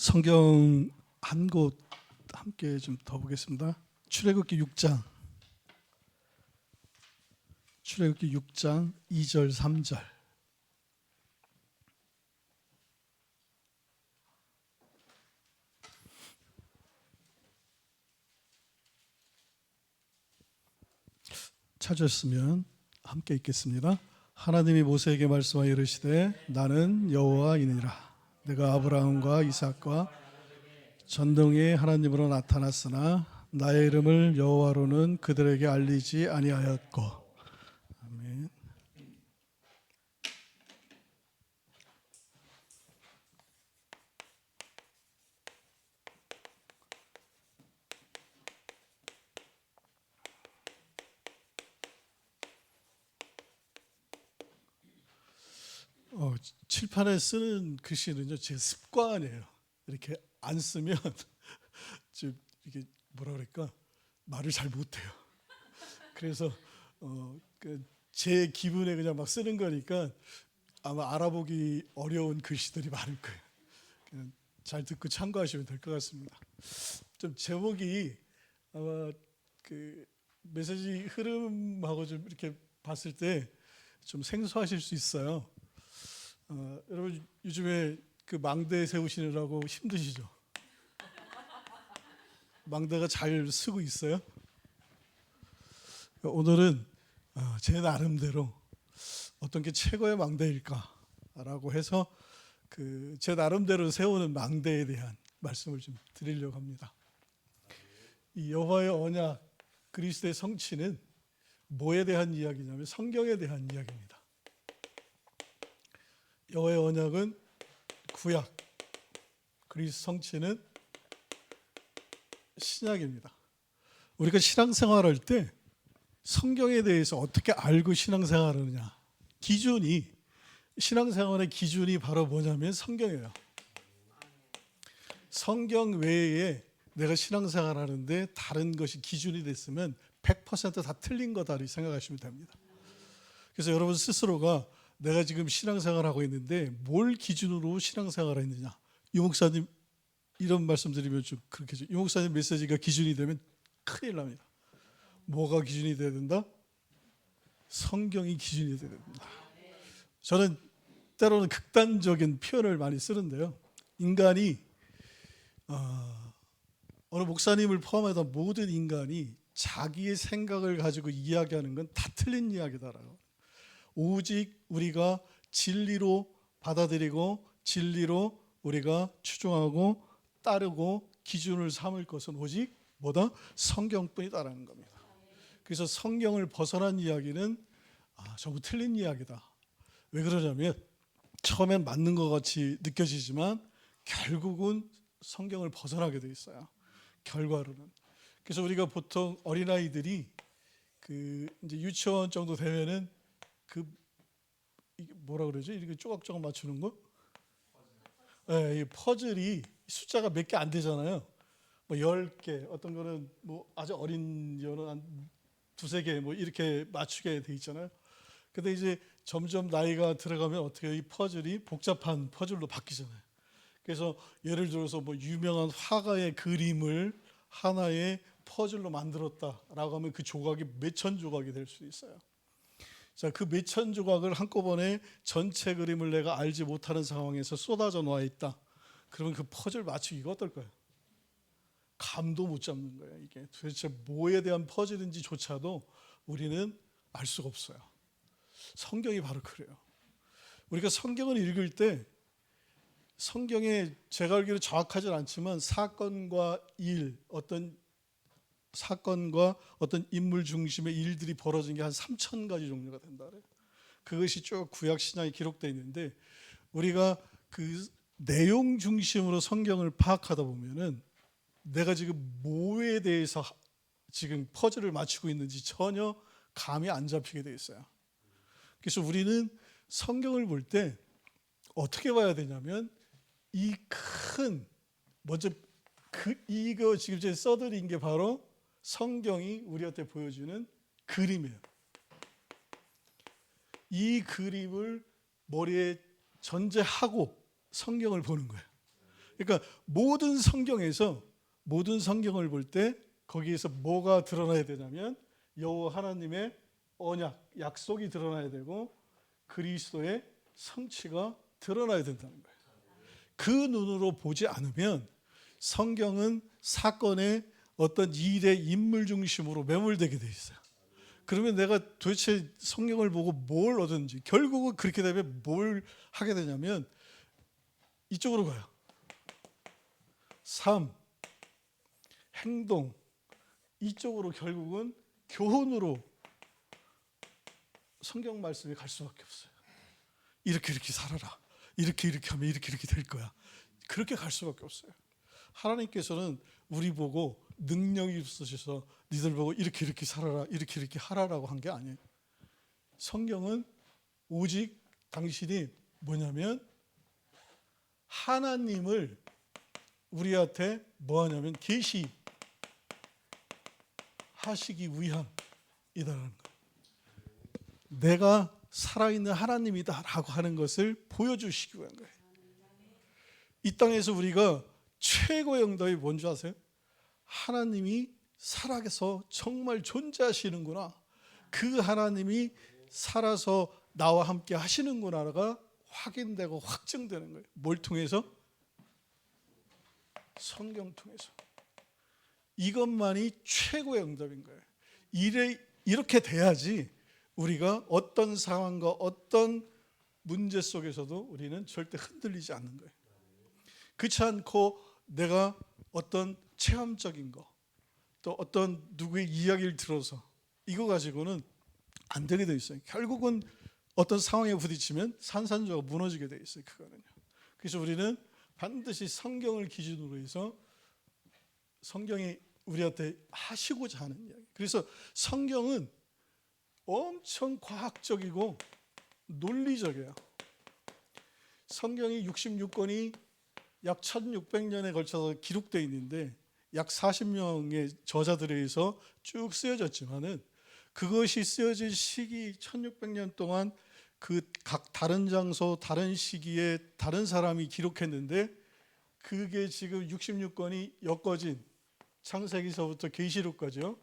성경 한 곳 함께 좀 더 보겠습니다. 출애굽기 6장 2절 3절. 찾으셨으면 함께 읽겠습니다. 하나님이 모세에게 말씀하여 이르시되 나는 여호와이니라. 내가 아브라함과 이삭과 전등의 하나님으로 나타났으나 나의 이름을 여호와로는 그들에게 알리지 아니하였고. 아멘. 칠판에 쓰는 글씨는요, 제 습관이에요. 이렇게 안 쓰면 좀 이게 뭐라 그럴까, 말을 잘 못해요. 그래서 제 기분에 그냥 막 쓰는 거니까 아마 알아보기 어려운 글씨들이 많을 거예요. 그냥 잘 듣고 참고하시면 될 것 같습니다. 좀 제목이 아마 그 메시지 흐름하고 좀 이렇게 봤을 때 좀 생소하실 수 있어요. 여러분 요즘에 그 망대 세우시느라고 힘드시죠? 망대가 잘 쓰고 있어요? 오늘은 제 나름대로 어떤 게 최고의 망대일까라고 해서 제 나름대로 세우는 망대에 대한 말씀을 좀 드리려고 합니다. 이 여호와의 언약, 그리스도의 성취는 뭐에 대한 이야기냐면 성경에 대한 이야기입니다. 여호와의 언약은 구약, 그리스도 성취는 신약입니다. 우리가 신앙생활할 때 성경에 대해서 어떻게 알고 신앙생활하느냐, 신앙생활의 기준이 바로 뭐냐면 성경이에요. 성경 외에 내가 신앙생활하는데 다른 것이 기준이 됐으면 100% 다 틀린 거다라고 생각하시면 됩니다. 그래서 여러분 스스로가 내가 지금 신앙생활하고 있는데 뭘 기준으로 신앙생활했느냐, 이 목사님 이런 말씀 드리면 좀 그렇게 이 목사님 메시지가 기준이 되면 큰일 납니다. 뭐가 기준이 돼야 된다? 성경이 기준이 돼야 됩니다. 저는 때로는 극단적인 표현을 많이 쓰는데요, 인간이 어느 목사님을 포함해서 모든 인간이 자기의 생각을 가지고 이야기하는 건 다 틀린 이야기다라고. 오직 우리가 진리로 받아들이고 진리로 우리가 추종하고 따르고 기준을 삼을 것은 오직 뭐다? 성경뿐이다라는 겁니다. 그래서 성경을 벗어난 이야기는 전부 틀린 이야기다. 왜 그러냐면 처음엔 맞는 것 같이 느껴지지만 결국은 성경을 벗어나게 돼 있어요, 결과로는. 그래서 우리가 보통 어린아이들이 이제 유치원 정도 되면은 뭐라 그러죠? 이렇게 조각조각 맞추는 거? 네, 이 퍼즐이 숫자가 몇 개 안 되잖아요. 뭐 10개, 어떤 거는 뭐 아주 어린 여는 한 두세 개 뭐 이렇게 맞추게 돼 있잖아요. 근데 이제 점점 나이가 들어가면 어떻게 이 퍼즐이 복잡한 퍼즐로 바뀌잖아요. 그래서 예를 들어서 뭐 유명한 화가의 그림을 하나의 퍼즐로 만들었다라고 하면 그 조각이 몇천 조각이 될 수 있어요. 자, 그 몇천 조각을 한꺼번에 전체 그림을 내가 알지 못하는 상황에서 쏟아져 놔 있다. 그러면 그 퍼즐 맞추기가 어떨까요? 감도 못 잡는 거예요. 이게 도대체 뭐에 대한 퍼즐인지조차도 우리는 알 수가 없어요. 성경이 바로 그래요. 우리가 성경을 읽을 때 성경에 제가 알기로 정확하진 않지만 사건과 어떤 인물 중심의 일들이 벌어진 게 한 3,000가지 종류가 된다 그래요. 그것이 쭉 구약 신약에 기록되어 있는데 우리가 그 내용 중심으로 성경을 파악하다 보면은 내가 지금 뭐에 대해서 지금 퍼즐을 맞추고 있는지 전혀 감이 안 잡히게 돼 있어요. 그래서 우리는 성경을 볼 때 어떻게 봐야 되냐면 먼저 이거 지금 제가 써드린 게 바로 성경이 우리한테 보여주는 그림이에요. 이 그림을 머리에 전제하고 성경을 보는 거예요. 그러니까 모든 성경을 볼 때 거기에서 뭐가 드러나야 되냐면 여호와 하나님의 언약, 약속이 드러나야 되고 그리스도의 성취가 드러나야 된다는 거예요. 그 눈으로 보지 않으면 성경은 사건의 어떤 일의 인물 중심으로 매몰되게 돼 있어요. 그러면 내가 도대체 성경을 보고 뭘 얻었는지, 결국은 그렇게 되면 뭘 하게 되냐면 이쪽으로 가요. 삶, 행동, 이쪽으로 결국은 교훈으로 성경 말씀이 갈 수밖에 없어요. 이렇게 살아라. 이렇게 하면 이렇게 될 거야. 그렇게 갈 수밖에 없어요. 하나님께서는 우리 보고 능력이 있으셔서 니들 보고 이렇게 살아라, 이렇게 하라라고 한 게 아니에요. 성경은 오직 당신이 뭐냐면 하나님을 우리한테 뭐하냐면 계시하시기 위함이다라는 거예요. 내가 살아있는 하나님이다라고 하는 것을 보여주시기 위한 거예요. 이 땅에서 우리가 최고의 응답이 뭔지 아세요? 하나님이 살아서 정말 존재하시는구나. 그 하나님이 살아서 나와 함께 하시는구나가 확인되고 확증되는 거예요. 뭘 통해서? 성경 통해서. 이것만이 최고의 응답인 거예요. 이렇게 돼야지 우리가 어떤 상황과 어떤 문제 속에서도 우리는 절대 흔들리지 않는 거예요. 그렇지 않고 내가 어떤 체험적인 거, 또 어떤 누구의 이야기를 들어서 이거 가지고는 안 되게 돼 있어요. 결국은 어떤 상황에 부딪히면 산산조각 무너지게 돼 있어요. 그거는요. 그래서 우리는 반드시 성경을 기준으로 해서 성경이 우리한테 하시고자 하는 이야기. 그래서 성경은 엄청 과학적이고 논리적이에요. 성경이 66권이 약 1600년에 걸쳐서 기록되어 있는데 약 40명의 저자들에 의해서 쭉 쓰여졌지만은 그것이 쓰여진 시기 1600년 동안 그 각 다른 장소, 다른 시기에 다른 사람이 기록했는데 그게 지금 66권이 엮어진 창세기서부터 계시록까지요.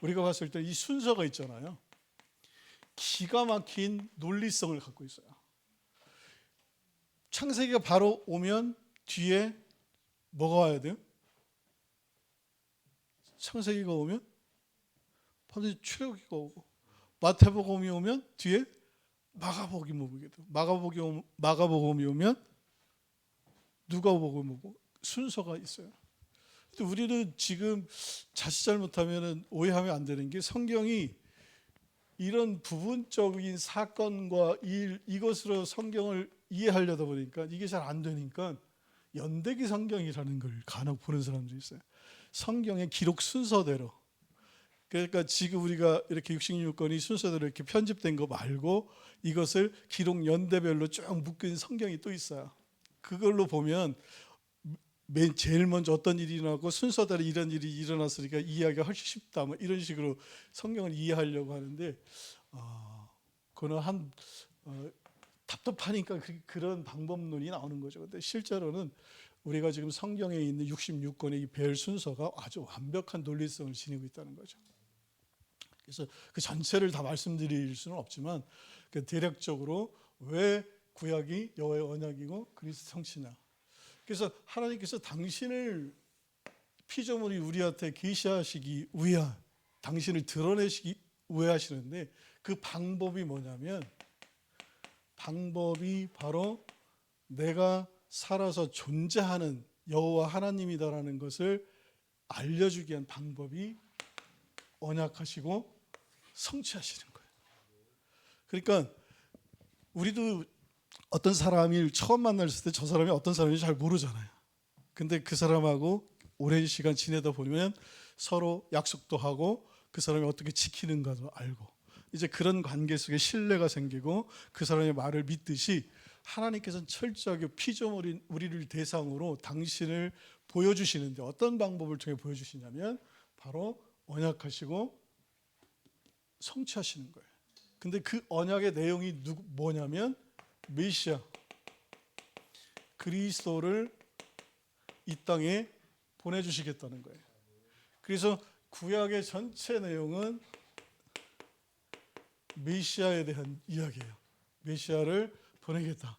우리가 봤을 때 이 순서가 있잖아요. 기가 막힌 논리성을 갖고 있어요. 창세기가 바로 오면 뒤에 뭐가 와야 돼요? 창세기가 오면 반드시 출애굽기가 오고, 마태복음이 오면 뒤에 마가복음이 오게 돼요. 마가복음이 오면 누가복음이 오고, 순서가 있어요. 근데 우리는 지금 자칫 잘못하면 오해하면 안 되는 게 성경이 이런 부분적인 사건과 이것으로 성경을 이해하려다 보니까 이게 잘 안 되니까 연대기 성경이라는 걸 간혹 보는 사람들이 있어요. 성경의 기록 순서대로. 그러니까 지금 우리가 이렇게 66권이 순서대로 이렇게 편집된 거 말고 이것을 기록 연대별로 쭉 묶인 성경이 또 있어요. 그걸로 보면 제일 먼저 어떤 일이 일어나고 순서대로 이런 일이 일어났으니까 이해하기가 훨씬 쉽다, 뭐 이런 식으로 성경을 이해하려고 하는데 그거는 답답하니까 그런 방법론이 나오는 거죠. 근데 실제로는 우리가 지금 성경에 있는 66권의 이 별 순서가 아주 완벽한 논리성을 지니고 있다는 거죠. 그래서 그 전체를 다 말씀드릴 수는 없지만 대략적으로 왜 구약이 여호와의 언약이고 그리스도 성취냐. 그래서 하나님께서 당신을 피조물이 우리한테 계시하시기 위해 당신을 드러내시기 위해 하시는데 그 방법이 뭐냐면 방법이 바로 내가 살아서 존재하는 여호와 하나님이다라는 것을 알려주기 위한 방법이 언약하시고 성취하시는 거예요. 그러니까 우리도 어떤 사람을 처음 만났을 때 저 사람이 어떤 사람인지 잘 모르잖아요. 근데 그 사람하고 오랜 시간 지내다 보면 서로 약속도 하고 그 사람이 어떻게 지키는가도 알고 이제 그런 관계 속에 신뢰가 생기고 그 사람의 말을 믿듯이 하나님께서는 철저하게 피조물인 우리를 대상으로 당신을 보여주시는데 어떤 방법을 통해 보여주시냐면 바로 언약하시고 성취하시는 거예요. 근데 그 언약의 내용이 뭐냐면 메시아 그리스도를 이 땅에 보내주시겠다는 거예요. 그래서 구약의 전체 내용은 메시아에 대한 이야기예요. 메시아를 보내겠다.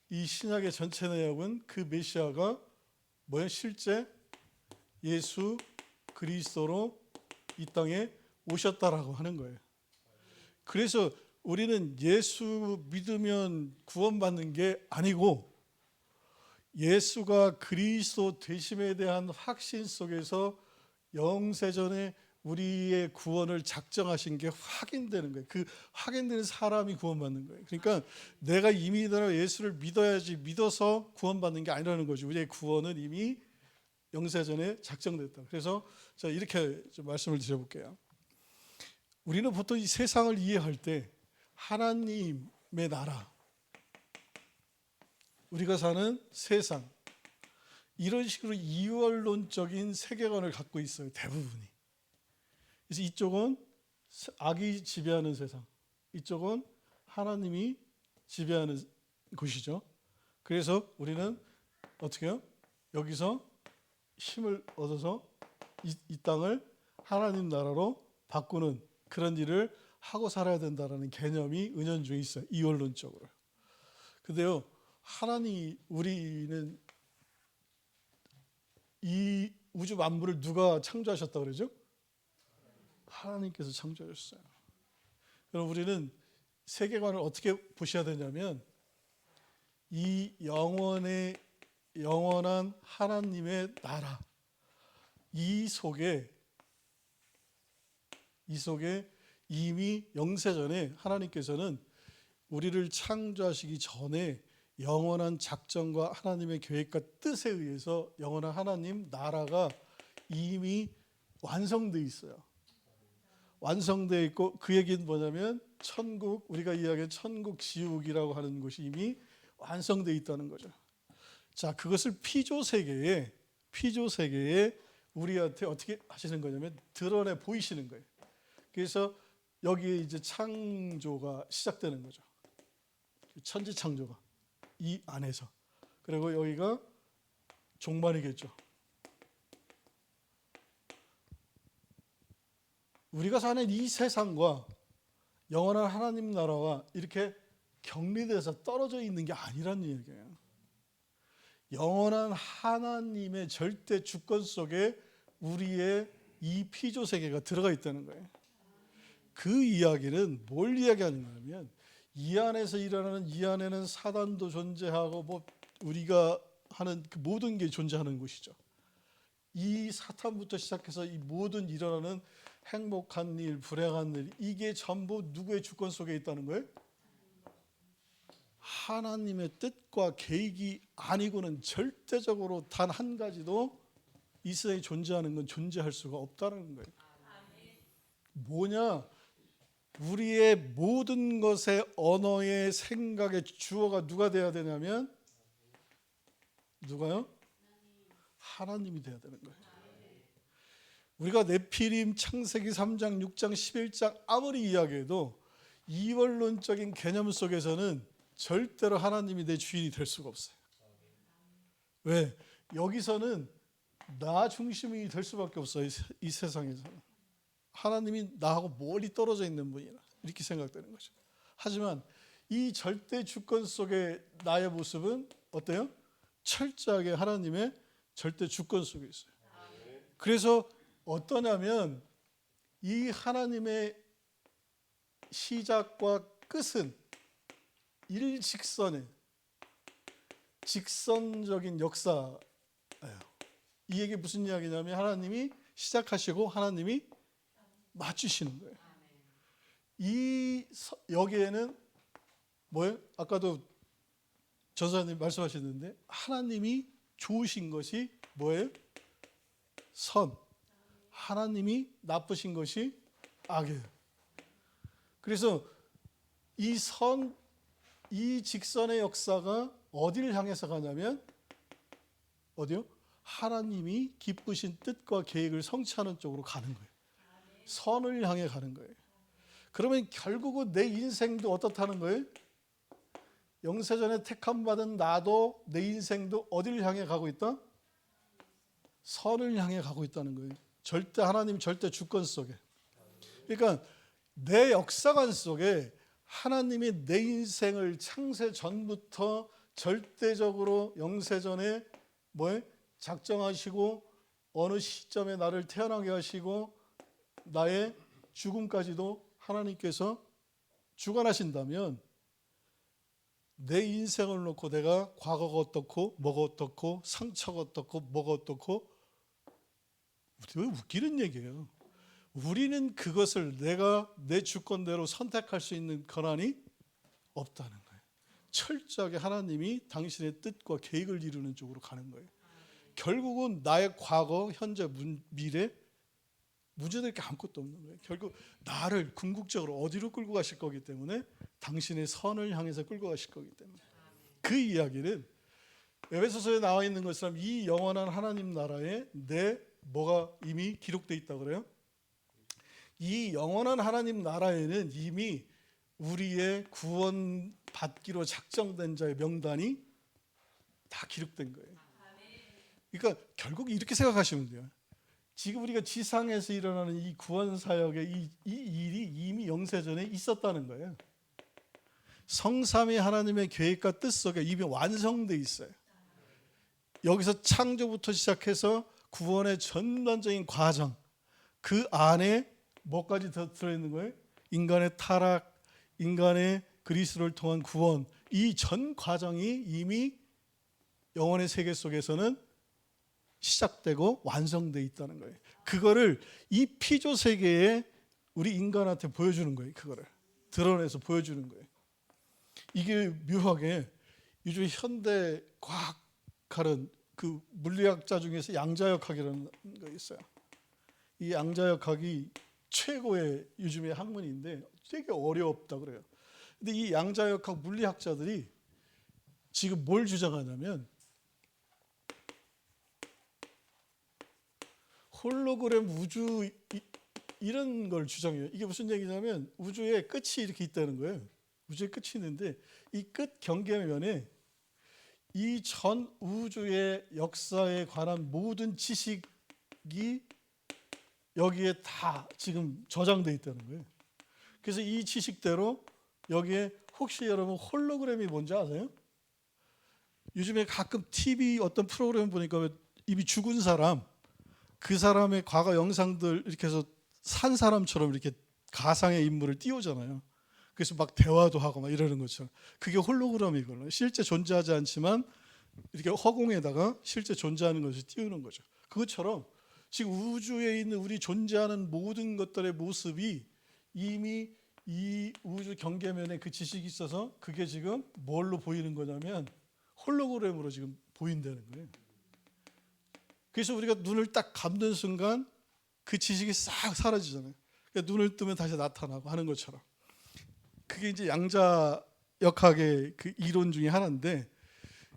이 신약의 전체 내용은 그 메시아가 뭐예요? 실제 예수 그리스도로 이 땅에 오셨다라고 하는 거예요. 그래서 우리는 예수 믿으면 구원받는 게 아니고 예수가 그리스도 되심에 대한 확신 속에서 영세전에 우리의 구원을 작정하신 게 확인되는 거예요. 그 확인되는 사람이 구원받는 거예요. 그러니까 내가 이미 예수를 믿어야지 믿어서 구원받는 게 아니라는 거죠. 우리의 구원은 이미 영세전에 작정됐다. 그래서 자 이렇게 좀 말씀을 드려볼게요. 우리는 보통 이 세상을 이해할 때 하나님의 나라, 우리가 사는 세상 이런 식으로 이원론적인 세계관을 갖고 있어요. 대부분이. 그래서 이쪽은 악이 지배하는 세상, 이쪽은 하나님이 지배하는 곳이죠. 그래서 우리는 어떻게 해요? 여기서 힘을 얻어서 이 땅을 하나님 나라로 바꾸는 그런 일을 하고 살아야 된다는 개념이 은연중에 있어요. 이원론적으로. 근데요, 우리는 이 우주 만물을 누가 창조하셨다고 그러죠? 하나님께서 창조하셨어요. 그럼 우리는 세계관을 어떻게 보셔야 되냐면 이 영원한 하나님의 나라 이 속에 이미 영세전에 하나님께서는 우리를 창조하시기 전에 영원한 작정과 하나님의 계획과 뜻에 의해서 영원한 하나님 나라가 이미 완성되어 있어요. 완성되어 있고 그 얘기는 뭐냐면 천국, 우리가 이야기하는 천국 지옥이라고 하는 곳이 이미 완성되어 있다는 거죠. 자, 그것을 피조 세계에 우리한테 어떻게 하시는 거냐면 드러내 보이시는 거예요. 그래서 여기에 이제 창조가 시작되는 거죠. 천지 창조가 이 안에서. 그리고 여기가 종말이겠죠. 우리가 사는 이 세상과 영원한 하나님 나라와 이렇게 격리돼서 떨어져 있는 게 아니라는 얘기예요. 영원한 하나님의 절대 주권 속에 우리의 이 피조 세계가 들어가 있다는 거예요. 그 이야기는 뭘 이야기하는 거냐면 이 안에서 일어나는 이 안에는 사단도 존재하고 뭐 우리가 하는 그 모든 게 존재하는 곳이죠. 이 사탄부터 시작해서 이 모든 일어나는 행복한 일, 불행한 일 이게 전부 누구의 주권 속에 있다는 거예요? 하나님의 뜻과 계획이 아니고는 절대적으로 단 한 가지도 이 세상에 존재하는 건 존재할 수가 없다는 거예요. 뭐냐? 우리의 모든 것의 언어의 생각의 주어가 누가 돼야 되냐면 누가요? 하나님이 돼야 되는 거예요. 우리가 네피림, 창세기 3장, 6장, 11장 아무리 이야기해도 이원론적인 개념 속에서는 절대로 하나님이 내 주인이 될 수가 없어요. 왜? 여기서는 나 중심이 될 수밖에 없어요. 이 세상에서는. 하나님이 나하고 멀리 떨어져 있는 분이라 이렇게 생각되는 거죠. 하지만 이 절대 주권 속에 나의 모습은 어때요? 철저하게 하나님의 절대 주권 속에 있어요. 그래서 어떠냐면 이 하나님의 시작과 끝은 일직선의 직선적인 역사예요. 이 얘기 무슨 이야기냐면 하나님이 시작하시고 하나님이 맞추시는 거예요. 여기에는 뭐예요? 아까도 전사님 말씀하셨는데 하나님이 좋으신 것이 뭐예요? 선. 하나님이 나쁘신 것이 악이에요. 그래서 이 직선의 역사가 어디를 향해서 가냐면 어디요? 하나님이 기쁘신 뜻과 계획을 성취하는 쪽으로 가는 거예요. 선을 향해 가는 거예요. 그러면 결국은 내 인생도 어떻다는 거예요? 영세전에 택함 받은 나도 내 인생도 어디를 향해 가고 있다? 선을 향해 가고 있다는 거예요. 하나님 절대 주권 속에. 그러니까 내 역사관 속에 하나님이 내 인생을 창세 전부터 절대적으로 영세전에 작정하시고 어느 시점에 나를 태어나게 하시고 나의 죽음까지도 하나님께서 주관하신다면 내 인생을 놓고 내가 과거가 어떻고 뭐가 어떻고 상처가 어떻고 뭐가 어떻고 왜 웃기는 얘기예요. 우리는 그것을 내가 내 주권대로 선택할 수 있는 권한이 없다는 거예요. 철저하게 하나님이 당신의 뜻과 계획을 이루는 쪽으로 가는 거예요. 결국은 나의 과거, 현재, 미래 문제될 게 아무것도 없는 거예요. 결국 나를 궁극적으로 어디로 끌고 가실 거기 때문에 당신의 선을 향해서 끌고 가실 거기 때문에 그 이야기는 에베소서에 나와 있는 것처럼 이 영원한 하나님 나라에 내 뭐가 이미 기록되어 있다고 그래요? 이 영원한 하나님 나라에는 이미 우리의 구원 받기로 작정된 자의 명단이 다 기록된 거예요. 그러니까 결국 이렇게 생각하시면 돼요. 지금 우리가 지상에서 일어나는 이 구원 사역의 이 일이 이미 영세전에 있었다는 거예요. 성삼위 하나님의 계획과 뜻 속에 이미 완성돼 있어요. 여기서 창조부터 시작해서 구원의 전반적인 과정, 그 안에 뭐까지 더 들어있는 거예요? 인간의 타락, 인간의 그리스도를 통한 구원, 이 전 과정이 이미 영원의 세계 속에서는 시작되고 완성되어 있다는 거예요. 그거를 이 피조 세계에 우리 인간한테 보여주는 거예요. 그거를 드러내서 보여주는 거예요. 이게 묘하게 요즘 현대 과학하는 그 물리학자 중에서 양자역학이라는 거 있어요. 이 양자역학이 최고의 요즘의 학문인데 되게 어렵다 그래요. 근데 이 양자역학 물리학자들이 지금 뭘 주장하냐면 홀로그램 우주 이런 걸 주장해요. 이게 무슨 얘기냐면 우주의 끝이 이렇게 있다는 거예요. 우주의 끝이 있는데 이 끝 경계면에 이 전 우주의 역사에 관한 모든 지식이 여기에 다 지금 저장돼 있다는 거예요. 그래서 이 지식대로 여기에 혹시 여러분 홀로그램이 뭔지 아세요? 요즘에 가끔 TV 어떤 프로그램 보니까 이미 죽은 사람 그 사람의 과거 영상들 이렇게 해서 산 사람처럼 이렇게 가상의 인물을 띄우잖아요. 그래서 막 대화도 하고 막 이러는 것처럼 그게 홀로그램이거든요. 실제 존재하지 않지만 이렇게 허공에다가 실제 존재하는 것을 띄우는 거죠. 그것처럼 지금 우주에 있는 우리 존재하는 모든 것들의 모습이 이미 이 우주 경계면에 그 지식이 있어서 그게 지금 뭘로 보이는 거냐면 홀로그램으로 지금 보인다는 거예요. 그래서 우리가 눈을 딱 감는 순간 그 지식이 싹 사라지잖아요. 그러니까 눈을 뜨면 다시 나타나고 하는 것처럼. 그게 이제 양자역학의 그 이론 중에 하나인데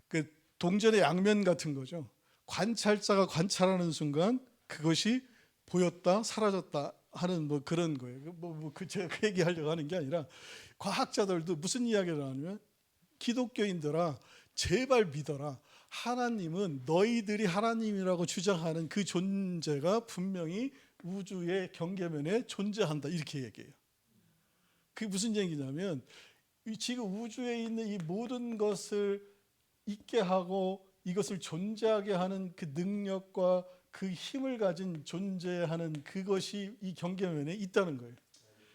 그 동전의 양면 같은 거죠. 관찰자가 관찰하는 순간 그것이 보였다 사라졌다 하는 뭐 그런 거예요. 제가 그 얘기하려고 하는 게 아니라 과학자들도 무슨 이야기를 하냐면 기독교인들아 제발 믿어라. 하나님은 너희들이 하나님이라고 주장하는 그 존재가 분명히 우주의 경계면에 존재한다 이렇게 얘기해요. 그게 무슨 얘기냐면 지금 우주에 있는 이 모든 것을 있게 하고 이것을 존재하게 하는 그 능력과 그 힘을 가진 존재하는 그것이 이 경계면에 있다는 거예요.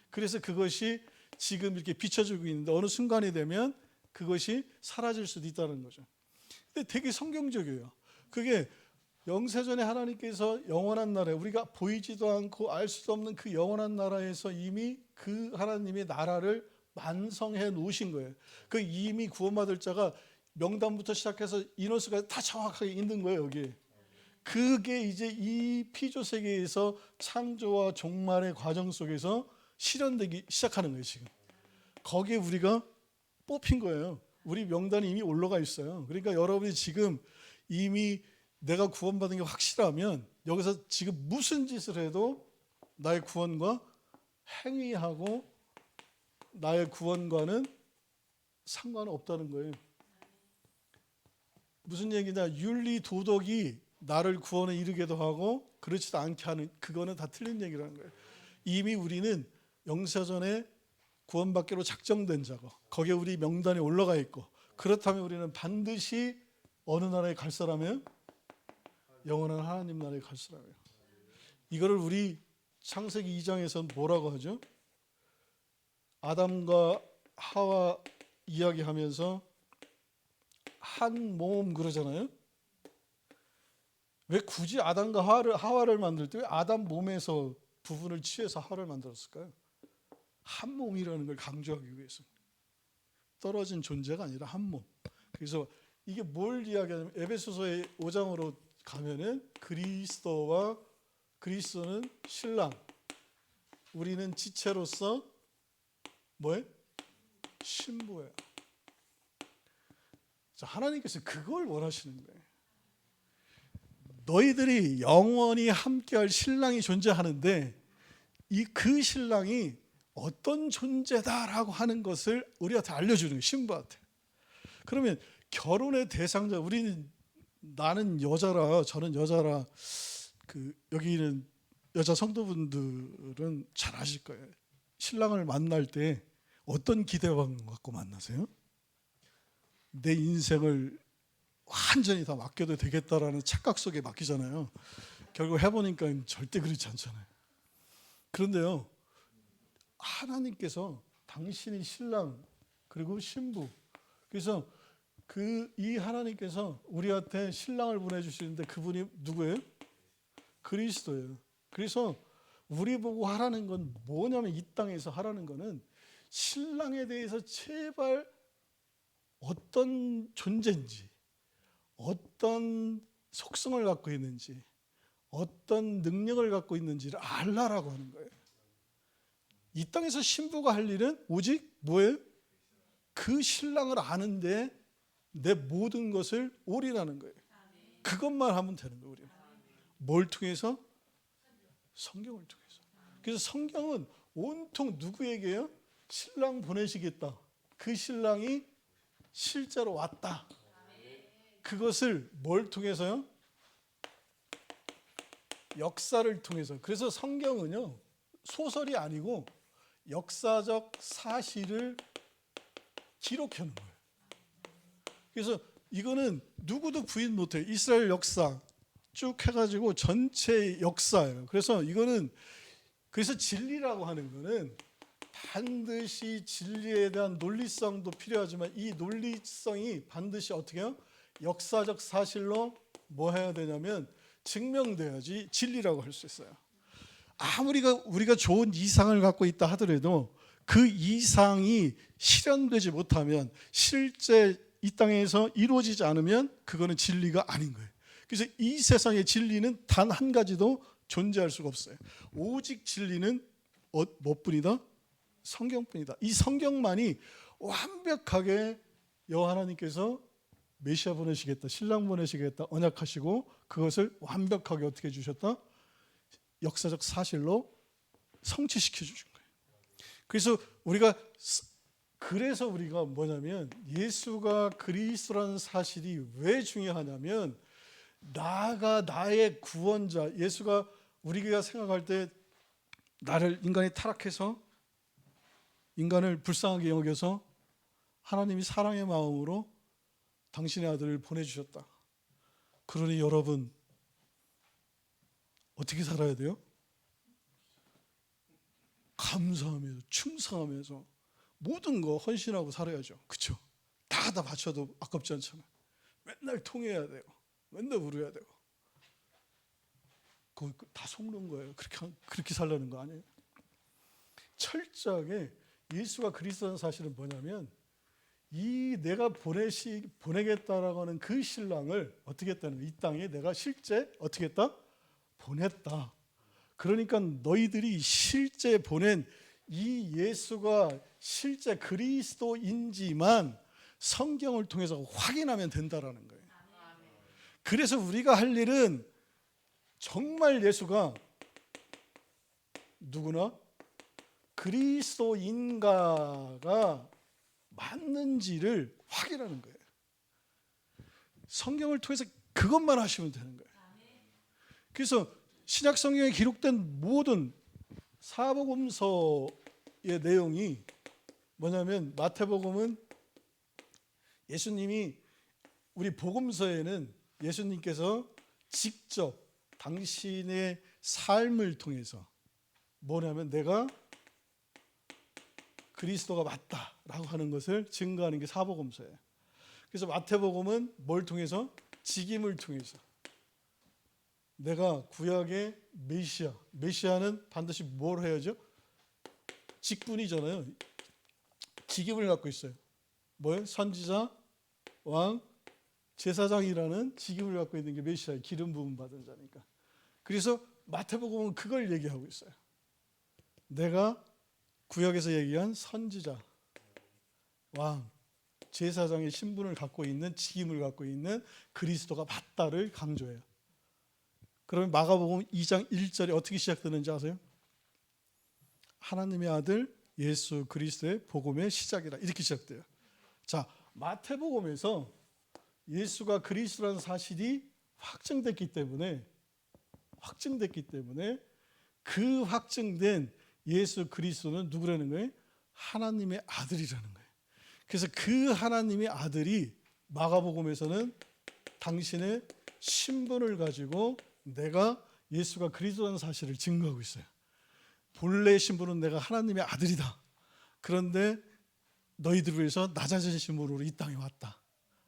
그래서 그것이 지금 이렇게 비춰지고 있는데 어느 순간이 되면 그것이 사라질 수도 있다는 거죠. 근데 되게 성경적이에요. 그게 영세전에 하나님께서 영원한 나라에 우리가 보이지도 않고 알 수도 없는 그 영원한 나라에서 이미 그 하나님의 나라를 완성해 놓으신 거예요. 그 이미 구원받을 자가 명단부터 시작해서 인원수가 다 정확하게 있는 거예요. 여기. 그게 이제 이 피조 세계에서 창조와 종말의 과정 속에서 실현되기 시작하는 거예요. 지금 거기에 우리가 뽑힌 거예요. 우리 명단이 이미 올라가 있어요. 그러니까 여러분이 지금 이미 내가 구원받은 게 확실하면 여기서 지금 무슨 짓을 해도 나의 구원과 행위하고 나의 구원과는 상관없다는 거예요. 무슨 얘기냐? 윤리 도덕이 나를 구원에 이르게도 하고 그렇지도 않게 하는, 그거는 다 틀린 얘기라는 거예요. 이미 우리는 영세전에 구원받기로 작정된 자고 거기에 우리 명단이 올라가 있고, 그렇다면 우리는 반드시 어느 나라에 갈 사람이에요? 영원한 하나님 나라에 갈 사람이에요. 이거를 우리 창세기 2장에서는 뭐라고 하죠? 아담과 하와 이야기하면서 한 몸 그러잖아요. 왜 굳이 아담과 하와를 만들 때 왜 아담 몸에서 부분을 취해서 하와를 만들었을까요? 한 몸이라는 걸 강조하기 위해서. 떨어진 존재가 아니라 한 몸. 그래서 이게 뭘 이야기하냐면 에베소서의 5장으로 가면은 그리스도는 신랑, 우리는 지체로서 뭐예요? 신부예요. 자, 하나님께서 그걸 원하시는 거예요. 너희들이 영원히 함께할 신랑이 존재하는데 그 신랑이 어떤 존재다라고 하는 것을 우리한테 알려주는 거예요. 신부한테. 그러면 결혼의 대상자, 나는 여자라, 저는 여자라, 여기는 여자 성도분들은 잘 아실 거예요. 신랑을 만날 때 어떤 기대감 갖고 만나세요? 내 인생을 완전히 다 맡겨도 되겠다라는 착각 속에 맡기잖아요. 결국 해보니까 절대 그렇지 않잖아요. 그런데요, 하나님께서 당신이 신랑 그리고 신부, 그래서 이 하나님께서 우리한테 신랑을 보내주시는데 그분이 누구예요? 그리스도예요. 그래서 우리 보고 하라는 건 뭐냐면, 이 땅에서 하라는 거는 신랑에 대해서 제발 어떤 존재인지, 어떤 속성을 갖고 있는지, 어떤 능력을 갖고 있는지를 알라라고 하는 거예요. 이 땅에서 신부가 할 일은 오직 뭐예요? 그 신랑을 아는데 내 모든 것을 올인하는 거예요. 그것만 하면 되는 거예요. 우리는 뭘 통해서? 성경을 통해서. 그래서 성경은 온통 누구에게요? 신랑 보내시겠다, 그 신랑이 실제로 왔다, 그것을 뭘 통해서요? 역사를 통해서. 그래서 성경은요, 소설이 아니고 역사적 사실을 기록해 놓은 거예요. 그래서 이거는 누구도 부인 못해요. 이스라엘 역사 쭉 해가지고 전체 역사예요. 그래서 그래서 진리라고 하는 거는 반드시 진리에 대한 논리성도 필요하지만 이 논리성이 반드시 어떻게 해요? 역사적 사실로 뭐 해야 되냐면 증명돼야지 진리라고 할 수 있어요. 아무리 우리가 좋은 이상을 갖고 있다 하더라도 그 이상이 실현되지 못하면, 실제 이 땅에서 이루어지지 않으면 그거는 진리가 아닌 거예요. 그래서 이 세상의 진리는 단 한 가지도 존재할 수가 없어요. 오직 진리는 뭐뿐이다? 성경뿐이다. 이 성경만이 완벽하게 여호와 하나님께서 메시아 보내시겠다, 신랑 보내시겠다 언약하시고 그것을 완벽하게 어떻게 해주셨다? 역사적 사실로 성취시켜 주신 거예요. 그래서 우리가 뭐냐면, 예수가 그리스도라는 사실이 왜 중요하냐면, 나가 나의 구원자, 예수가 우리가 생각할 때 인간이 타락해서 인간을 불쌍하게 여겨서 하나님이 사랑의 마음으로 당신의 아들을 보내주셨다. 그러니 여러분 어떻게 살아야 돼요? 감사하면서 충성하면서 모든 거 헌신하고 살아야죠. 그렇죠? 다 바쳐도 아깝지 않잖아요. 맨날 통해야 돼요. 맨날 울어야 되고. 그거 다 속는 거예요. 그렇게 살라는 거 아니에요? 철저하게 예수가 그리스도라는 사실은 뭐냐면, 이 내가 보내겠다라고 하는 그 신랑을 어떻게 했다는 거예요? 이 땅에 내가 실제 어떻게 했다? 보냈다. 그러니까 너희들이 실제 보낸 이 예수가 실제 그리스도인지만 성경을 통해서 확인하면 된다라는 거예요. 그래서 우리가 할 일은 정말 예수가 누구나 그리스도인가가 맞는지를 확인하는 거예요. 성경을 통해서 그것만 하시면 되는 거예요. 그래서 신약 성경에 기록된 모든 사복음서의 내용이 뭐냐면, 마태복음은 예수님이, 우리 복음서에는 예수님께서 직접 당신의 삶을 통해서 뭐냐면 내가 그리스도가 맞다라고 하는 것을 증거하는 게 사복음서예요. 그래서 마태복음은 뭘 통해서? 직임을 통해서 내가 구약의 메시아는 반드시 뭘 해야죠? 직분이잖아요. 직임을 갖고 있어요. 뭐예요? 선지자, 왕, 제사장이라는 직임을 갖고 있는 게 메시아의 기름 부음 받은 자니까. 그래서 마태복음은 그걸 얘기하고 있어요. 내가 구약에서 얘기한 선지자, 왕, 제사장의 신분을 갖고 있는, 직임을 갖고 있는 그리스도가 맞다를 강조해요. 그러면 마가복음 2장 1절이 어떻게 시작되는지 아세요? 하나님의 아들 예수 그리스도의 복음의 시작이라, 이렇게 시작돼요. 자, 마태복음에서 예수가 그리스도라는 사실이 확증됐기 때문에 그 확증된 예수 그리스도는 누구라는 거예요? 하나님의 아들이라는 거예요. 그래서 그 하나님의 아들이 마가복음에서는 당신의 신분을 가지고 내가 예수가 그리스도라는 사실을 증거하고 있어요. 본래 신분은 내가 하나님의 아들이다. 그런데 너희들을 위해서 낮아진 신분으로 이 땅에 왔다.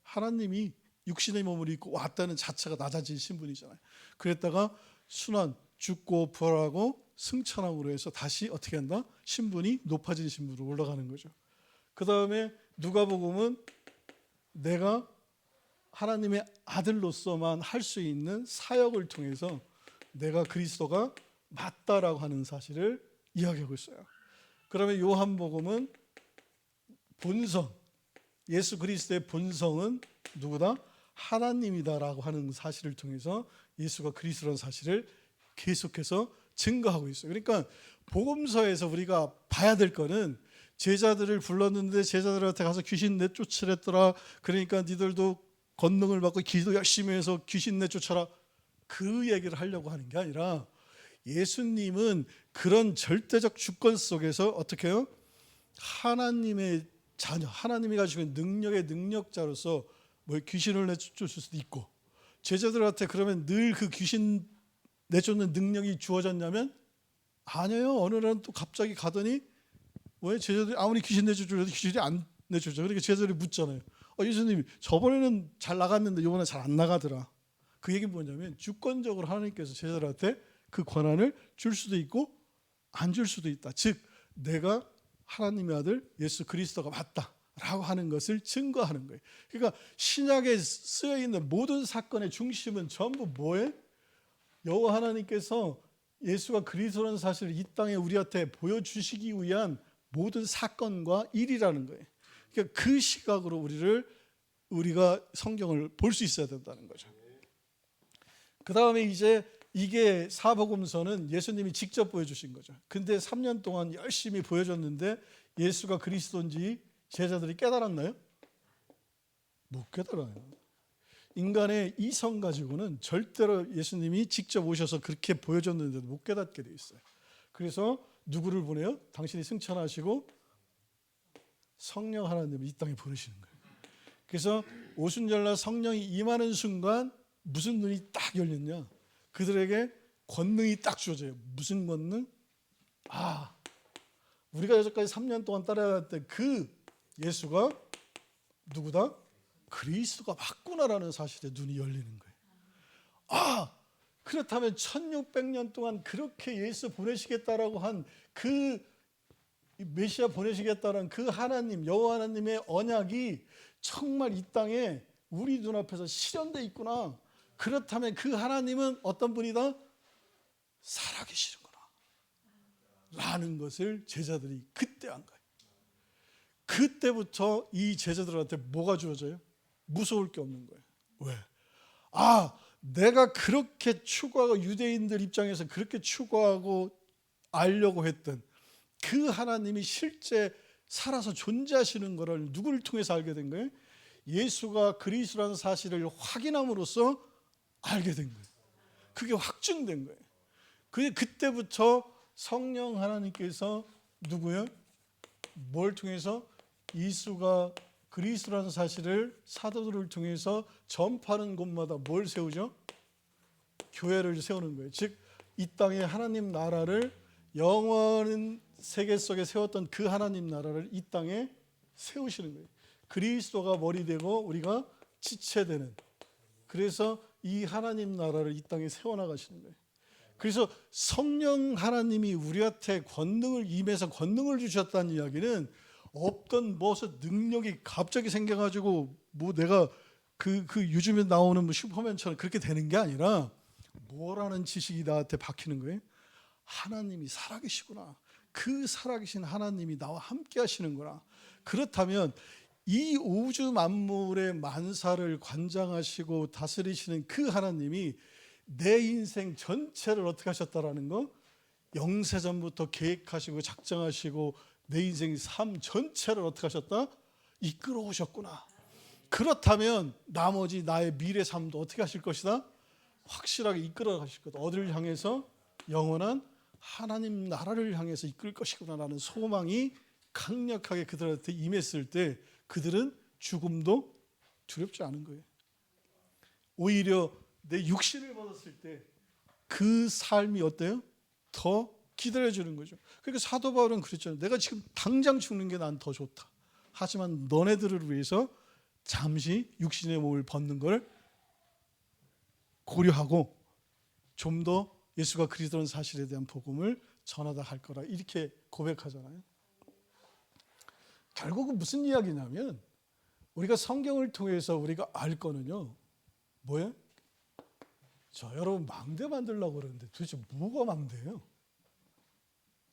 하나님이 육신의 몸을 입고 왔다는 자체가 낮아진 신분이잖아요. 그랬다가 순환, 죽고 부활하고 승천함으로 해서 다시 어떻게 한다? 신분이 높아진 신분으로 올라가는 거죠. 그 다음에 누가복음은 내가 하나님의 아들로서만 할 수 있는 사역을 통해서 내가 그리스도가 맞다라고 하는 사실을 이야기하고 있어요. 그러면 요한복음은 본성, 예수 그리스도의 본성은 누구다? 하나님이다라고 하는 사실을 통해서 예수가 그리스도라는 사실을 계속해서 증거하고 있어요. 그러니까 복음서에서 우리가 봐야 될 거는, 제자들을 불렀는데 제자들한테 가서 귀신 내쫓으랬더라. 그러니까 니들도 권능을 받고 기도 열심히 해서 귀신 내쫓아라. 그 얘기를 하려고 하는 게 아니라, 예수님은 그런 절대적 주권 속에서 어떻게 해요? 하나님의 자녀, 하나님이 가지고 있는 능력의 능력자로서 뭐 귀신을 내쫓을 수도 있고, 제자들한테 그러면 늘 그 귀신 내쫓는 능력이 주어졌냐면 아니에요. 어느 날은 또 갑자기 가더니 왜 제자들이 아무리 귀신 내쫓으려도 귀신이 안 내쫓죠. 그러니까 제자들이 묻잖아요. 예수님, 저번에는 잘 나갔는데 이번에 잘 안 나가더라. 그 얘기는 뭐냐면 주권적으로 하나님께서 제자들한테 그 권한을 줄 수도 있고 안 줄 수도 있다. 즉 내가 하나님의 아들 예수 그리스도가 맞다라고 하는 것을 증거하는 거예요. 그러니까 신약에 쓰여 있는 모든 사건의 중심은 전부 뭐예요? 여호와 하나님께서 예수가 그리스도라는 사실을 이 땅에 우리한테 보여주시기 위한 모든 사건과 일이라는 거예요. 그러니까 그 시각으로 우리가 성경을 볼 수 있어야 된다는 거죠. 그 다음에 이제 이게 사복음서는 예수님이 직접 보여주신 거죠. 근데 3년 동안 열심히 보여줬는데 예수가 그리스도인지 제자들이 깨달았나요? 못 깨달아요. 인간의 이성 가지고는 절대로 예수님이 직접 오셔서 그렇게 보여줬는데도 못 깨닫게 돼 있어요. 그래서 누구를 보내요? 당신이 승천하시고 성령 하나님을 이 땅에 보내시는 거예요. 그래서 오순절날 성령이 임하는 순간 무슨 눈이 딱 열렸냐? 그들에게 권능이 딱 주어져요. 무슨 권능? 우리가 여기까지 3년 동안 따라왔던 그 예수가 누구다? 그리스도가 맞구나라는 사실에 눈이 열리는 거예요. 그렇다면 1600년 동안 그렇게 예수 보내시겠다라고 한 그 메시아 보내시겠다는 그 하나님, 여호와 하나님의 언약이 정말 이 땅에 우리 눈앞에서 실현되어 있구나. 그렇다면 그 하나님은 어떤 분이다? 살아계시는구나 라는 것을 제자들이 그때 한 거예요. 그때부터 이 제자들한테 뭐가 주어져요? 무서울 게 없는 거예요. 왜? 내가 그렇게 추구하고 유대인들 입장에서 그렇게 추구하고 알려고 했던 그 하나님이 실제 살아서 존재하시는 것을 누구를 통해서 알게 된 거예요? 예수가 그리스도라는 사실을 확인함으로써 알게 된 거예요. 그게 확증된 거예요. 그때부터 성령 하나님께서 누구요? 뭘 통해서? 이수가 그리스도라는 사실을 사도들을 통해서 전파하는 곳마다 뭘 세우죠? 교회를 세우는 거예요. 즉 이 땅에 하나님 나라를 영원한 세계 속에 세웠던 그 하나님 나라를 이 땅에 세우시는 거예요. 그리스도가 머리 되고 우리가 지체되는, 그래서 이 하나님 나라를 이 땅에 세워나가시는 거예요. 그래서 성령 하나님이 우리한테 권능을 임해서 권능을 주셨다는 이야기는 없던 무슨 능력이 갑자기 생겨가지고 뭐 내가 그 요즘에 나오는 뭐 슈퍼맨처럼 그렇게 되는 게 아니라 뭐라는 지식이 나한테 박히는 거예요. 하나님이 살아계시구나. 그 살아계신 하나님이 나와 함께 하시는구나. 그렇다면 이 우주 만물의 만사를 관장하시고 다스리시는 그 하나님이 내 인생 전체를 어떻게 하셨다라는 거? 영세전부터 계획하시고 작정하시고 내 인생 삶 전체를 어떻게 하셨다? 이끌어 오셨구나. 그렇다면 나머지 나의 미래 삶도 어떻게 하실 것이다? 확실하게 이끌어 가실 거다. 어디를 향해서? 영원한 하나님 나라를 향해서 이끌 것이구나라는 소망이 강력하게 그들한테 임했을 때 그들은 죽음도 두렵지 않은 거예요. 오히려 내 육신을 벗었을 때 그 삶이 어때요? 더 기다려주는 거죠. 그러니까 사도 바울은 그랬잖아요. 내가 지금 당장 죽는 게 난 더 좋다. 하지만 너네들을 위해서 잠시 육신의 몸을 벗는 걸 고려하고 좀 더 예수가 그리스도라는 사실에 대한 복음을 전하다 할 거라 이렇게 고백하잖아요. 결국은 무슨 이야기냐면 우리가 성경을 통해서 우리가 알 거는요. 뭐예요? 여러분 망대 만들려고 그러는데 도대체 뭐가 망대예요?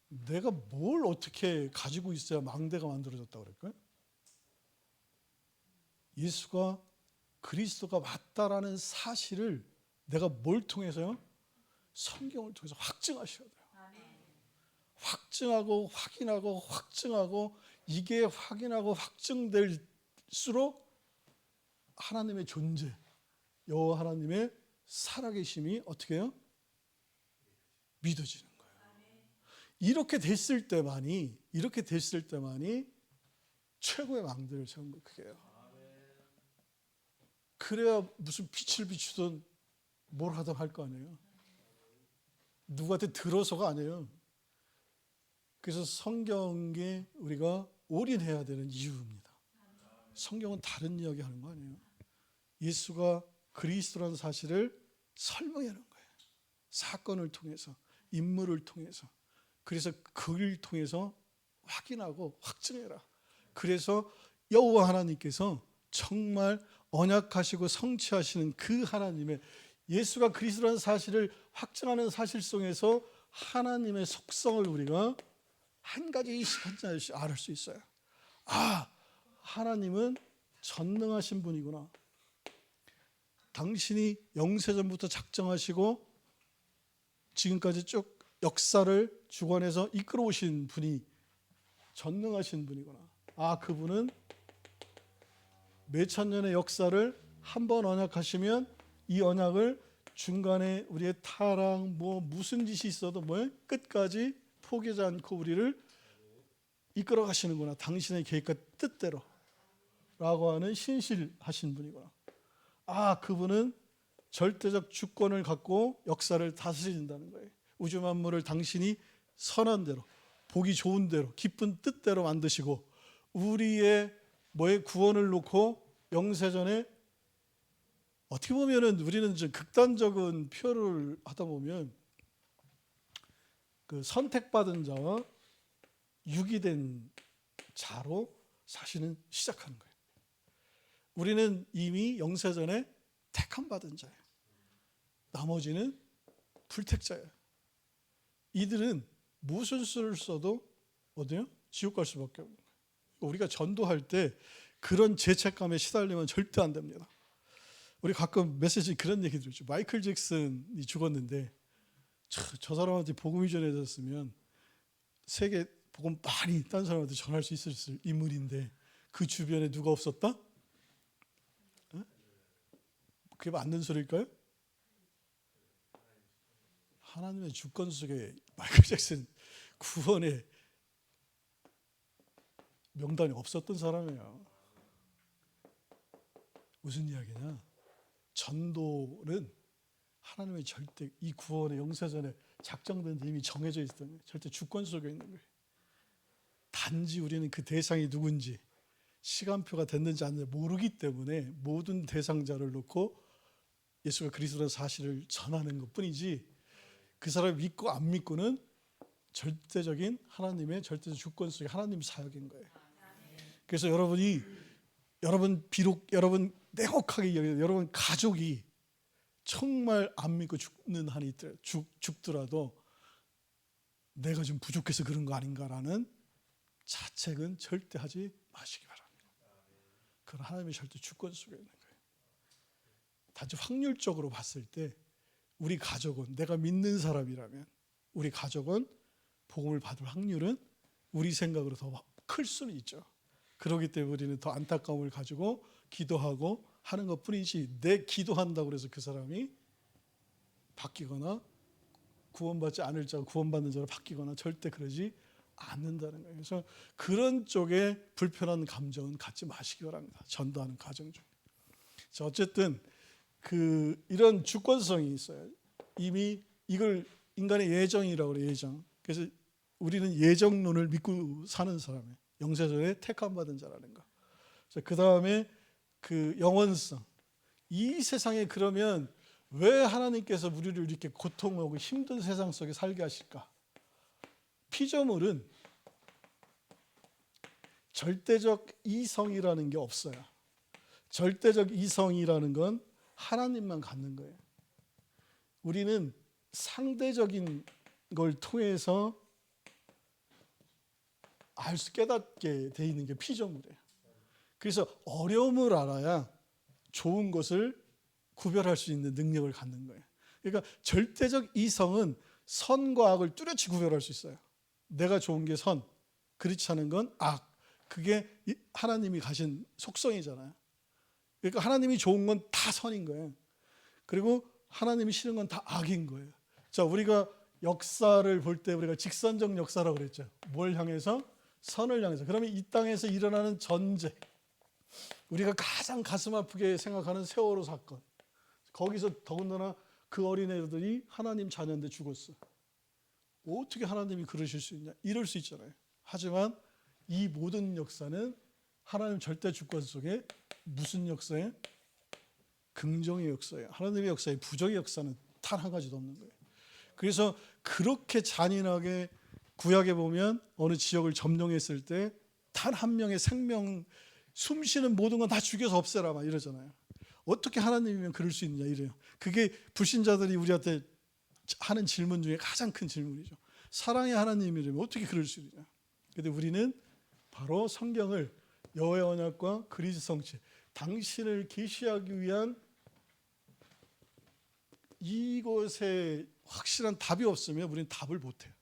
내가 뭘 어떻게 가지고 있어야 망대가 만들어졌다고 그럴까요? 예수가 그리스도가 맞다라는 사실을 내가 뭘 통해서요? 성경을 통해서 확증하셔야 돼요. 확증하고 확인하고 확증하고 이게 확인하고 확증될수록 하나님의 존재, 여호와 하나님의 살아계심이 어떻게 해요? 믿어지는 거예요. 이렇게 됐을 때만이 최고의 망대를 세운 거 그게요. 그래야 무슨 빛을 비추든 뭘 하든 할 거 아니에요. 누구한테 들어서가 아니에요. 그래서 성경에 우리가 올인해야 되는 이유입니다. 성경은 다른 이야기 하는 거 아니에요. 예수가 그리스도라는 사실을 설명하는 거예요. 사건을 통해서, 인물을 통해서. 그래서 그를 통해서 확인하고 확증해라. 그래서 여호와 하나님께서 정말 언약하시고 성취하시는 그 하나님의 예수가 그리스도라는 사실을 확증하는 사실 속에서 하나님의 속성을 우리가 한 가지씩 한 가지씩 알 수 있어요. 아, 하나님은 전능하신 분이구나. 당신이 영세전부터 작정하시고 지금까지 쭉 역사를 주관해서 이끌어 오신 분이 전능하신 분이구나. 아, 그분은 몇천 년의 역사를 한 번 언약하시면 이 언약을 중간에 우리의 타락 무슨 짓이 있어도 끝까지 포기하지 않고 우리를 이끌어 가시는구나. 당신의 계획과 뜻대로 라고 하는 신실하신 분이구나. 아, 그분은 절대적 주권을 갖고 역사를 다스린다는 거예요. 우주 만물을 당신이 선한 대로, 보기 좋은 대로, 기쁜 뜻대로 만드시고 우리의 구원을 놓고 영세전에 어떻게 보면은 우리는 좀 극단적인 표현을 하다 보면 그 선택받은 자와 유기된 자로 사실은 시작하는 거예요. 우리는 이미 영세전에 택함 받은 자예요. 나머지는 불택자예요. 이들은 무슨 수를 써도 어디요? 지옥 갈 수밖에 없는 거예요. 우리가 전도할 때 그런 죄책감에 시달리면 절대 안 됩니다. 우리 가끔 메시지 그런 얘기 들었죠. 마이클 잭슨이 죽었는데 저 사람한테 복음이 전해졌으면 세계 복음 많이 딴 사람한테 전할 수 있을 인물인데 그 주변에 누가 없었다? 그게 맞는 소리일까요? 하나님의 주권 속에 마이클 잭슨 구원의 명단이 없었던 사람이에요. 무슨 이야기냐? 전도는 하나님의 절대 이 구원의 영세전에 작정된 이미 정해져 있었던 거예요. 절대 주권 속에 있는 거예요. 단지 우리는 그 대상이 누군지 시간표가 됐는지 안 됐는지 모르기 때문에 모든 대상자를 놓고 예수가 그리스도라는 사실을 전하는 것뿐이지, 그 사람을 믿고 안 믿고는 절대적인 하나님의 절대적 주권 속에 하나님 사역인 거예요. 그래서 여러분 비록 여러분 냉혹하게 여러분 가족이 정말 안 믿고 죽는 한이 죽더라도 내가 좀 부족해서 그런 거 아닌가라는 자책은 절대 하지 마시기 바랍니다. 그건 하나님의 절대 주권 속에 있는 거예요. 단지 확률적으로 봤을 때 우리 가족은, 내가 믿는 사람이라면 우리 가족은 복음을 받을 확률은 우리 생각으로 더 클 수는 있죠. 그렇기 때문에 우리는 더 안타까움을 가지고 기도하고 하는 것뿐이지, 내 기도한다고 해서 그 사람이 바뀌거나 구원받지 않을 자가 구원받는 자로 바뀌거나 절대 그러지 않는다는 거예요. 그래서 그런 쪽에 불편한 감정은 갖지 마시기 바랍니다. 전도하는 과정 중에. 자, 어쨌든 이런 주권성이 있어요. 이미 이걸 인간의 예정이라고 그래요. 예정. 그래서 우리는 예정론을 믿고 사는 사람이에요. 영세전에 택함 받은 자라는 거. 그 다음에 그 영원성. 이 세상에 그러면 왜 하나님께서 우리를 이렇게 고통하고 힘든 세상 속에 살게 하실까? 피조물은 절대적 이성이라는 게 없어요. 절대적 이성이라는 건 하나님만 갖는 거예요. 우리는 상대적인 걸 통해서 깨닫게 돼 있는 게 피조물이에요. 그래서 어려움을 알아야 좋은 것을 구별할 수 있는 능력을 갖는 거예요. 그러니까 절대적 이성은 선과 악을 뚜렷이 구별할 수 있어요. 내가 좋은 게 선, 그렇지 않은 건 악. 그게 하나님이 가진 속성이잖아요. 그러니까 하나님이 좋은 건 다 선인 거예요. 그리고 하나님이 싫은 건 다 악인 거예요. 자, 우리가 역사를 볼 때 우리가 직선적 역사라고 그랬죠. 뭘 향해서? 선을 향해서. 그러면 이 땅에서 일어나는 전쟁, 우리가 가장 가슴 아프게 생각하는 세월호 사건, 거기서 더군다나 그 어린애들이 하나님 자녀인데 죽었어. 어떻게 하나님이 그러실 수 있냐? 이럴 수 있잖아요. 하지만 이 모든 역사는 하나님 절대 주권 속에 무슨 역사에? 긍정의 역사예요. 하나님의 역사에 부정의 역사는 단 한 가지도 없는 거예요. 그래서 그렇게 잔인하게 구약에 보면 어느 지역을 점령했을 때 단 한 명의 생명, 숨 쉬는 모든 건 다 죽여서 없애라 막 이러잖아요. 어떻게 하나님이면 그럴 수 있느냐 이래요. 그게 불신자들이 우리한테 하는 질문 중에 가장 큰 질문이죠. 사랑의 하나님이라면 어떻게 그럴 수 있느냐. 그런데 우리는 바로 성경을 여호와의 언약과 그리스도 성취, 당신을 계시하기 위한 이것에 확실한 답이 없으면 우리는 답을 못해요.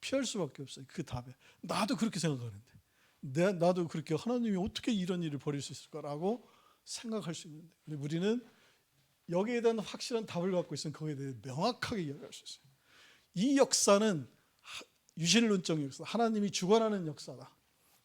피할 수밖에 없어요. 그 답에. 나도 그렇게 생각하는데, 나도 그렇게 하나님이 어떻게 이런 일을 벌일 수 있을까라고 생각할 수 있는데, 우리는 여기에 대한 확실한 답을 갖고 있으면 거기에 대해 명확하게 이야기할 수 있어요. 이 역사는 유실론적 역사, 하나님이 주관하는 역사다.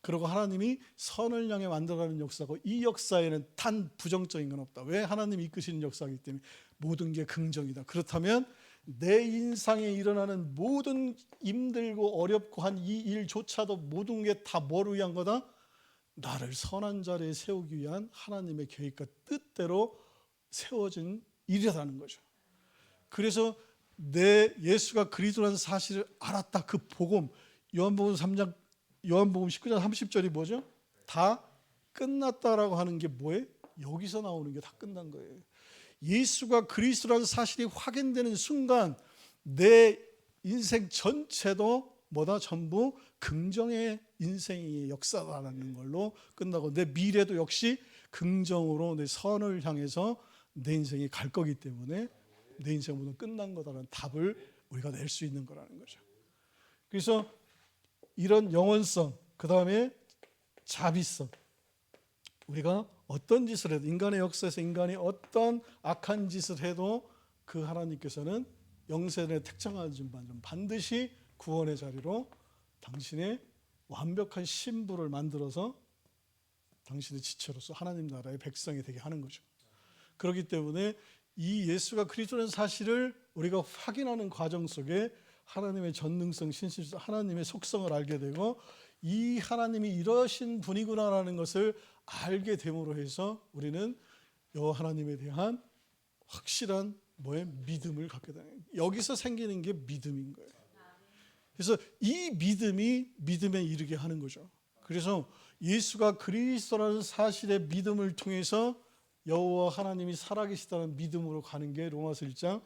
그리고 하나님이 선을 향해 만들어가는 역사고, 이 역사에는 단 부정적인 건 없다. 왜? 하나님이 이끄시는 역사이기 때문에 모든 게 긍정이다. 그렇다면 내 인생에 일어나는 모든 힘들고 어렵고 한 이 일조차도 모든 게 다 뭐를 위한 거다? 나를 선한 자리에 세우기 위한 하나님의 계획과 뜻대로 세워진 일이라는 거죠. 그래서 내 예수가 그리스도라는 사실을 알았다. 그 복음, 요한복음 3장, 요한복음 19장 30절이 뭐죠? 다 끝났다라고 하는 게 뭐예요? 여기서 나오는 게 다 끝난 거예요. 예수가 그리스도라는 사실이 확인되는 순간 내 인생 전체도 뭐다? 전부 긍정의 인생의 역사라는 걸로 끝나고, 내 미래도 역시 긍정으로 내 선을 향해서 내 인생이 갈 거기 때문에 내 인생 모두 끝난 거다라는 답을 우리가 낼 수 있는 거라는 거죠. 그래서 이런 영원성, 그 다음에 자비성, 우리가 어떤 짓을 해도, 인간의 역사에서 인간이 어떤 악한 짓을 해도 그 하나님께서는 영생의 택정하신 반 반드시 구원의 자리로 당신의 완벽한 신부를 만들어서 당신의 지체로서 하나님 나라의 백성이 되게 하는 거죠. 그렇기 때문에 이 예수가 그리스도라는 사실을 우리가 확인하는 과정 속에 하나님의 전능성, 신실성, 하나님의 속성을 알게 되고 이 하나님이 이러신 분이구나라는 것을 알게 됨으로 해서 우리는 여호와 하나님에 대한 확실한 믿음을 갖게 되는 거예요. 여기서 생기는 게 믿음인 거예요. 그래서 이 믿음이 믿음에 이르게 하는 거죠. 그래서 예수가 그리스도라는 사실의 믿음을 통해서 여호와 하나님이 살아계시다는 믿음으로 가는 게 로마서 1장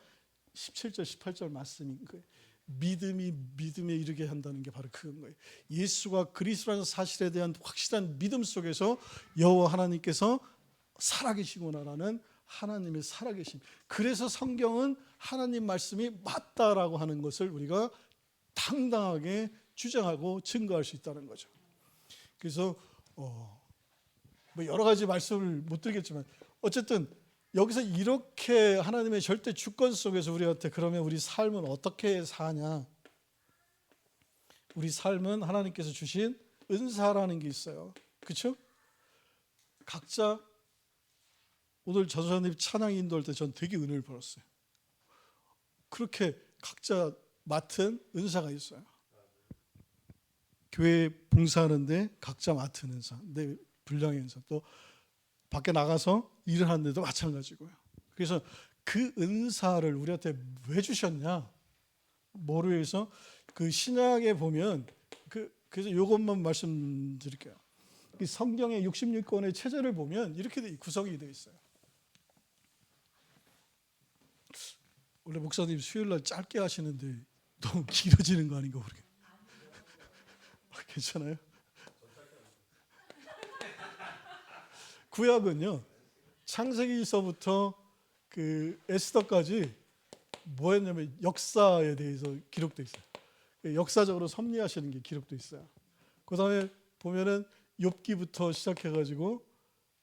17절 18절 말씀인 거예요. 믿음이 믿음에 이르게 한다는 게 바로 그건 거예요. 예수가 그리스도라는 사실에 대한 확실한 믿음 속에서 여호와 하나님께서 살아계시구나라는 하나님의 살아계심. 그래서 성경은 하나님 말씀이 맞다라고 하는 것을 우리가 당당하게 주장하고 증거할 수 있다는 거죠. 그래서 여러 가지 말씀을 못 드리겠지만 어쨌든 여기서 이렇게 하나님의 절대 주권 속에서 우리한테 그러면 우리 삶은 어떻게 사냐? 우리 삶은 하나님께서 주신 은사라는 게 있어요. 그렇죠? 각자 오늘 전사님 찬양 인도할 때 전 되게 은혜를 받았어요. 그렇게 각자 맡은 은사가 있어요. 교회 봉사하는데 각자 맡은 은사, 내 분량의 은사, 또 밖에 나가서 일을 하는데도 마찬가지고요. 그래서 그 은사를 우리한테 왜 주셨냐? 뭐로 해서 그 신약에 보면 그래서 이것만 말씀드릴게요. 성경의 66권의 체제를 보면 이렇게 구성이 되어 있어요. 원래 목사님 수요일날 짧게 하시는데 너무 길어지는 거 아닌가 모르겠어요. 괜찮아요? 구약은요, 창세기서부터 그 에스더까지 뭐였냐면 역사에 대해서 기록돼 있어요. 역사적으로 섭리하시는 게 기록돼 있어요. 그 다음에 보면은 욥기부터 시작해가지고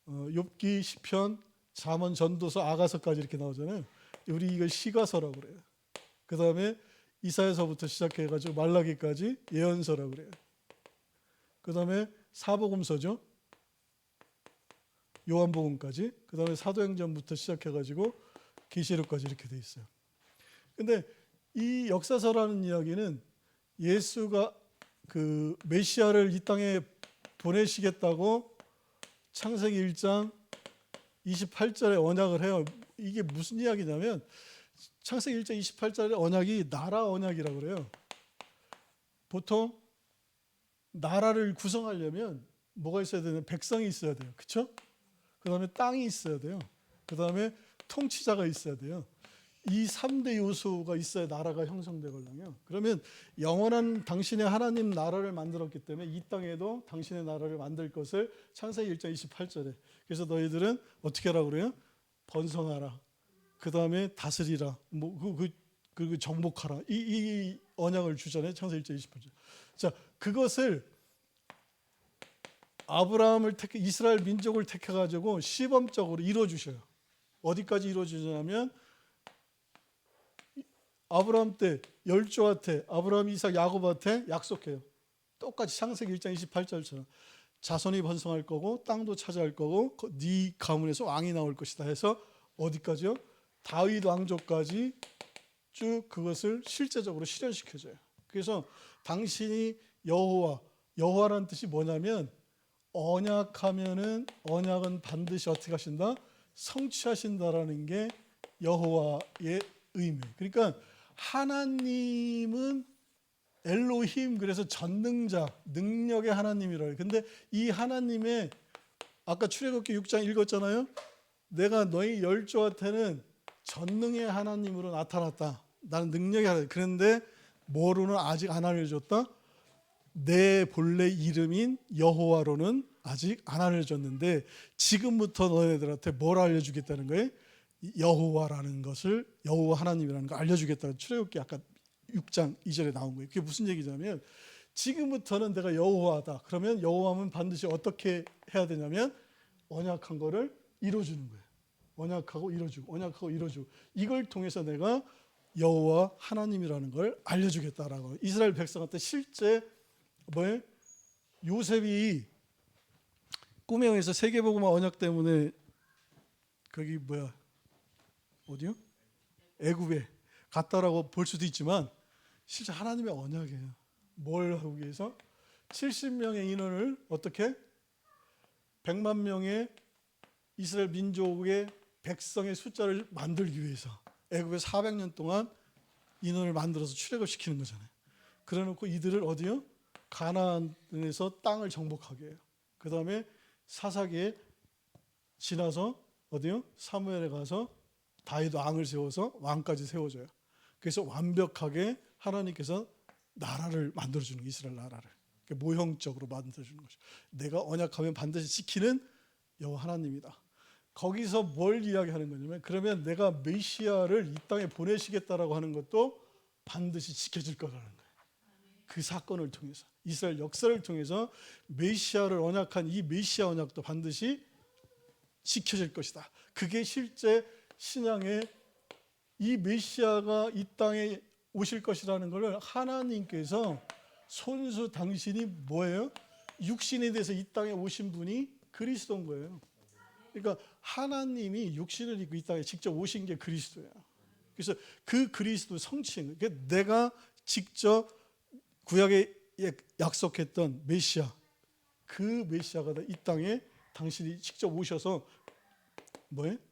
욥기, 시편, 잠언, 전도서, 아가서까지 이렇게 나오잖아요. 우리 이걸 시가서라고 그래요. 그 다음에 이사야서부터 시작해가지고 말라기까지 예언서라고 그래요. 그 다음에 사복음서죠. 요한복음까지. 그 다음에 사도행전부터 시작해가지고 계시록까지 이렇게 돼 있어요. 근데 이 역사서라는 이야기는 예수가 그 메시아를 이 땅에 보내시겠다고 창세기 1장 28절에 언약을 해요. 이게 무슨 이야기냐면 창세기 1장 28절에 언약이 나라 언약이라고 그래요. 보통 나라를 구성하려면 뭐가 있어야 되냐면 백성이 있어야 돼요. 그렇죠? 그 다음에 땅이 있어야 돼요. 그 다음에 통치자가 있어야 돼요. 이 3대 요소가 있어야 나라가 형성되거든요. 그러면 영원한 당신의 하나님 나라를 만들었기 때문에 이 땅에도 당신의 나라를 만들 것을 창세기 1장 28절에 그래서 너희들은 어떻게 하라고 그래요? 번성하라. 그 다음에 다스리라. 그리고 정복하라. 이 언약을 주잖아요. 창세기 1장 28절. 자, 그것을 아브라함을 이스라엘 민족을 택해가지고 시범적으로 이루어주셔요. 어디까지 이루어주냐면 아브라함 때 열조한테 아브라함, 이삭, 야곱한테 약속해요. 똑같이 창세기 1장 28절처럼 자손이 번성할 거고 땅도 차지할 거고 네 가문에서 왕이 나올 것이다 해서 어디까지요? 다윗 왕조까지 쭉 그것을 실제적으로 실현시켜줘요. 그래서 당신이 여호와라는 뜻이 뭐냐면 언약하면은 언약은 반드시 어떻게 하신다? 성취하신다라는 게 여호와의 의미예요. 그러니까 하나님은 엘로힘, 그래서 전능자, 능력의 하나님이라 해요. 근데 이 하나님의 아까 출애굽기 6장 읽었잖아요. 내가 너희 열조한테는 전능의 하나님으로 나타났다. 나는 능력의 하나님. 그런데 뭐로는 아직 안 알려줬다. 내 본래 이름인 여호와로는 아직 안 알려줬는데 지금부터 너희들한테 뭘 알려주겠다는 거예요? 여호와라는 것을, 여호와 하나님이라는 걸 알려주겠다는 출애굽기 아까 6장 2절에 나온 거예요. 그게 무슨 얘기냐면 지금부터는 내가 여호와다. 그러면 여호와는 반드시 어떻게 해야 되냐면 언약한 거를 이루어주는 거예요. 언약하고 이루어주고 언약하고 이루어주고 이걸 통해서 내가 여호와 하나님이라는 걸 알려주겠다라고. 이스라엘 백성한테 실제 요셉이 꿈에 의해서 세계복음화 언약 때문에 거기 어디요? 애굽에 갔다라고 볼 수도 있지만 실제 하나님의 언약이에요. 뭘 하기 위해서? 70명의 인원을 어떻게? 100만 명의 이스라엘 민족의 백성의 숫자를 만들기 위해서 애굽에 400년 동안 인원을 만들어서 출애굽 시키는 거잖아요. 그래놓고 이들을 어디요? 가나안에서 땅을 정복하게 해요. 그 다음에 사사기에 지나서 어디요? 사무엘에 가서 다윗 왕을 세워서 왕까지 세워줘요. 그래서 완벽하게 하나님께서 나라를 만들어주는, 이스라엘 나라를 모형적으로 만들어주는 거죠. 내가 언약하면 반드시 지키는 여호와 하나님이다. 거기서 뭘 이야기하는 거냐면, 그러면 내가 메시아를 이 땅에 보내시겠다라고 하는 것도 반드시 지켜질 거라는 거예요. 그 사건을 통해서, 이스라엘 역사를 통해서 메시아를 언약한 이 메시아 언약도 반드시 지켜질 것이다. 그게 실제 신앙의 이 메시아가 이 땅에 오실 것이라는 것을 하나님께서 손수 당신이 뭐예요? 육신이 돼서 이 땅에 오신 분이 그리스도인 거예요. 그러니까 하나님이 육신을 입고 이 땅에 직접 오신 게 그리스도예요. 그래서 그 그리스도 성취인 거예요. 내가 직접 구약에 약속했던 메시아, 그 메시아가 이 땅에 당신이 직접 오셔서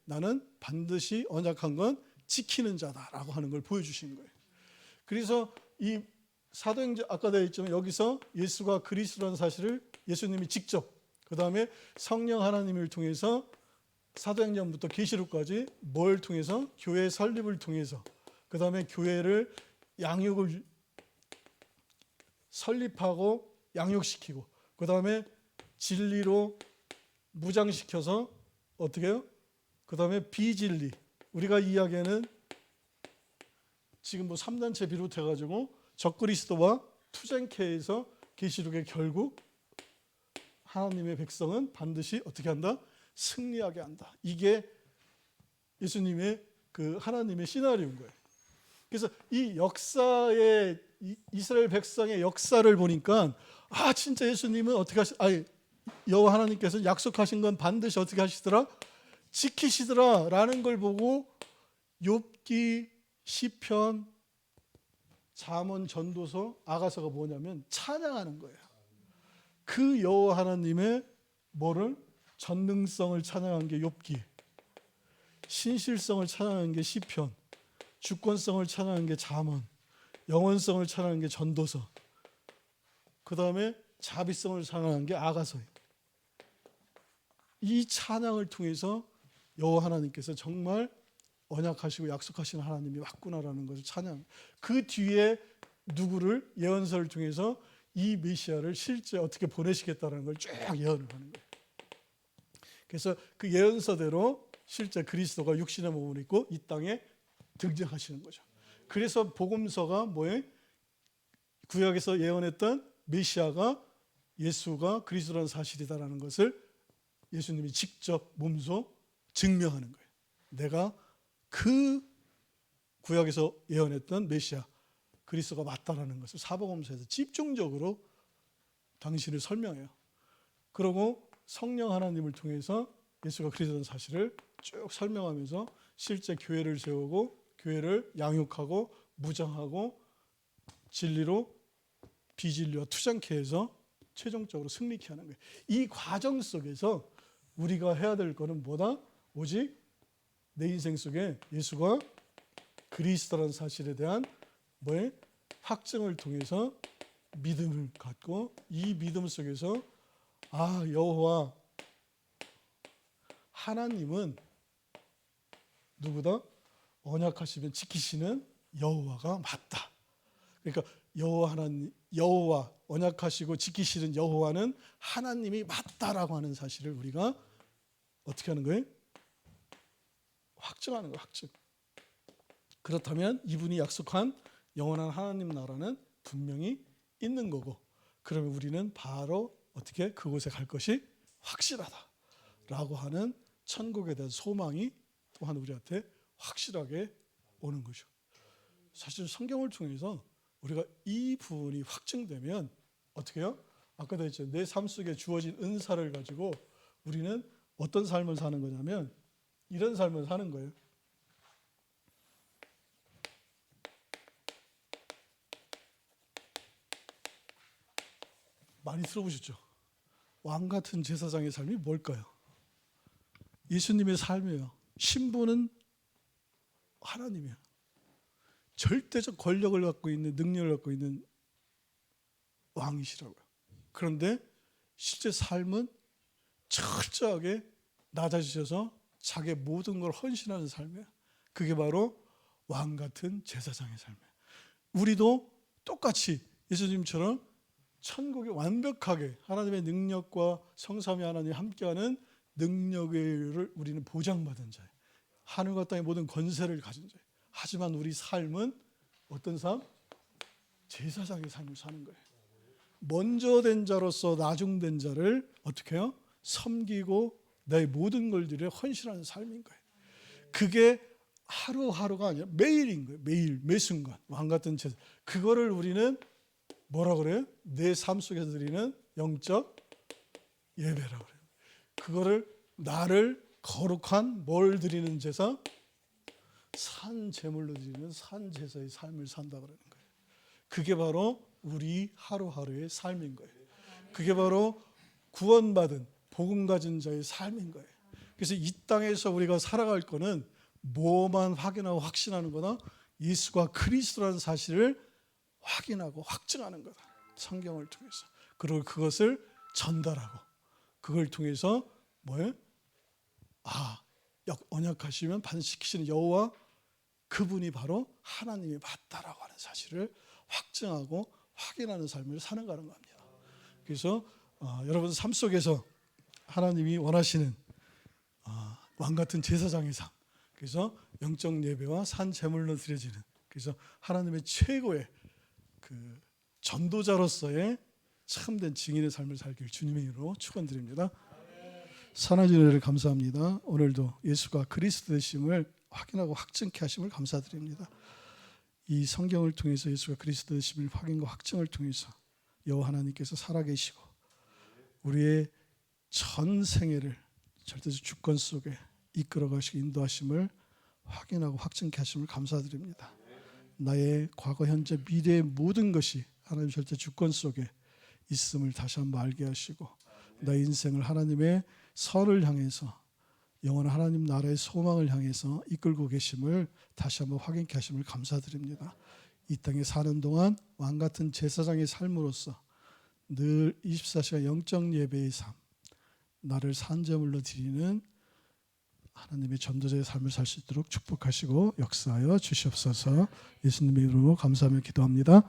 나는 반드시 언약한 건 지키는 자다라고 하는 걸 보여주시는 거예요. 그래서 이 사도행전 아까 되어 있지만 여기서 예수가 그리스도라는 사실을 예수님이 직접, 그 다음에 성령 하나님을 통해서 사도행전부터 계시록까지 뭘 통해서? 교회 설립을 통해서, 그 다음에 교회를 양육을 설립하고 양육시키고, 그 다음에 진리로 무장시켜서 어떻게 해요? 그 다음에 비진리, 우리가 이야기하는 지금 3단체 비롯해가지고 적그리스도와 투쟁케에서 계시록의 결국 하나님의 백성은 반드시 어떻게 한다? 승리하게 한다. 이게 예수님의 그 하나님의 시나리오인 거예요. 그래서 이 역사의 이스라엘 백성의 역사를 보니까 진짜 예수님은 어떻게 여호와 하나님께서 약속하신 건 반드시 어떻게 하시더라? 지키시더라라는 걸 보고 욥기, 시편, 잠언, 전도서, 아가서가 뭐냐면 찬양하는 거예요. 그 여호와 하나님의 뭐를? 전능성을 찬양한 게 욥기, 신실성을 찬양한 게 시편, 주권성을 찬양한 게 잠언, 영원성을 찬양한 게 전도서, 그 다음에 자비성을 찬양한 게 아가서예요. 이 찬양을 통해서 여호와 하나님께서 정말 언약하시고 약속하신 하나님이 맞구나라는 것을 찬양. 그 뒤에 누구를 예언서를 통해서 이 메시아를 실제 어떻게 보내시겠다는 걸 쭉 예언을 하는 거예요. 그래서 그 예언서대로 실제 그리스도가 육신의 몸을 입고 이 땅에 등장하시는 거죠. 그래서 복음서가 뭐예요? 구약에서 예언했던 메시아가 예수가 그리스도라는 사실이다라는 것을 예수님이 직접 몸소 증명하는 거예요. 내가 그 구약에서 예언했던 메시아 그리스도가 맞다라는 것을 사복음서에서 집중적으로 당신을 설명해요. 그리고 성령 하나님을 통해서 예수가 그리스도라는 사실을 쭉 설명하면서 실제 교회를 세우고 교회를 양육하고 무장하고 진리로 비진리와 투쟁케 해서 최종적으로 승리케 하는 거예요. 이 과정 속에서 우리가 해야 될 거는 뭐다? 오직 내 인생 속에 예수가 그리스도라는 사실에 대한 확증을 통해서 믿음을 갖고 이 믿음 속에서 여호와 하나님은 누구다? 언약하시면 지키시는 여호와가 맞다. 그러니까 여호와 언약하시고 지키시는 여호와는 하나님이 맞다라고 하는 사실을 우리가 어떻게 하는 거예요? 확증하는 거예요. 확증. 그렇다면 이분이 약속한 영원한 하나님 나라는 분명히 있는 거고, 그러면 우리는 바로 어떻게 그곳에 갈 것이 확실하다라고 하는 천국에 대한 소망이 또한 우리한테 확실하게 오는 거죠. 사실 성경을 통해서 우리가 이 부분이 확증되면 어떻게 해요? 아까도 했죠. 내 삶 속에 주어진 은사를 가지고 우리는 어떤 삶을 사는 거냐면 이런 삶을 사는 거예요. 많이 들어보셨죠? 왕 같은 제사장의 삶이 뭘까요? 예수님의 삶이에요. 신부는 하나님이에요. 절대적 권력을 갖고 있는, 능력을 갖고 있는 왕이시라고요. 그런데 실제 삶은 철저하게 낮아지셔서 자기의 모든 걸 헌신하는 삶이에요. 그게 바로 왕 같은 제사장의 삶이에요. 우리도 똑같이 예수님처럼 천국에 완벽하게 하나님의 능력과 성삼위 하나님이 함께하는 능력을 우리는 보장받은 자예요. 하늘과 땅의 모든 권세를 가진 자예요. 하지만 우리 삶은 어떤 삶? 제사장의 삶을 사는 거예요. 먼저 된 자로서 나중된 자를 어떻게 해요? 섬기고 나의 모든 걸들에 헌신하는 삶인 거예요. 그게 하루하루가 아니라 매일인 거예요. 매일, 매순간 왕 같은 제사. 그거를 우리는 뭐라 그래요? 내 삶 속에서 드리는 영적 예배라고 그래요. 그거를 나를 거룩한 뭘 드리는 제사? 산 제물로 드리는 산 제사의 삶을 산다 그러는 거예요. 그게 바로 우리 하루하루의 삶인 거예요. 그게 바로 구원받은 복음 가진 자의 삶인 거예요. 그래서 이 땅에서 우리가 살아갈 거는 뭐만 확인하고 확신하는 거다? 예수가 그리스도라는 사실을 확인하고 확증하는 거다. 성경을 통해서. 그리고 그것을 전달하고 그걸 통해서 뭐예요? 언약하시면 반드시 여호와 그분이 바로 하나님이 맞다라고 하는 사실을 확증하고 확인하는 삶을 사는 거라는 겁니다. 그래서 여러분 삶 속에서 하나님이 원하시는 왕 같은 제사장의 삶, 그래서 영적 예배와 산 제물로 드려지는, 그래서 하나님의 최고의 그 전도자로서의 참된 증인의 삶을 살길 주님의 이름으로 축원드립니다. 선하신 은혜를 감사합니다. 오늘도 예수가 그리스도 되심을 확인하고 확증케 하심을 감사드립니다. 이 성경을 통해서 예수가 그리스도 되심을 확인과 확증을 통해서 여호와 하나님께서 살아계시고 우리의 전 생애를 절대적 주권 속에 이끌어가시고 인도하심을 확인하고 확증케 하심을 감사드립니다. 나의 과거, 현재, 미래의 모든 것이 하나님 절대 주권 속에 있음을 다시 한번 알게 하시고 나의 인생을 하나님의 선을 향해서 영원한 하나님 나라의 소망을 향해서 이끌고 계심을 다시 한번 확인케 하심을 감사드립니다. 이 땅에 사는 동안 왕 같은 제사장의 삶으로서 늘 24시간 영적 예배의 삶, 나를 산제물로 드리는 하나님의 전도자의 삶을 살 수 있도록 축복하시고 역사하여 주시옵소서. 예수님의 이름으로 감사하며 기도합니다.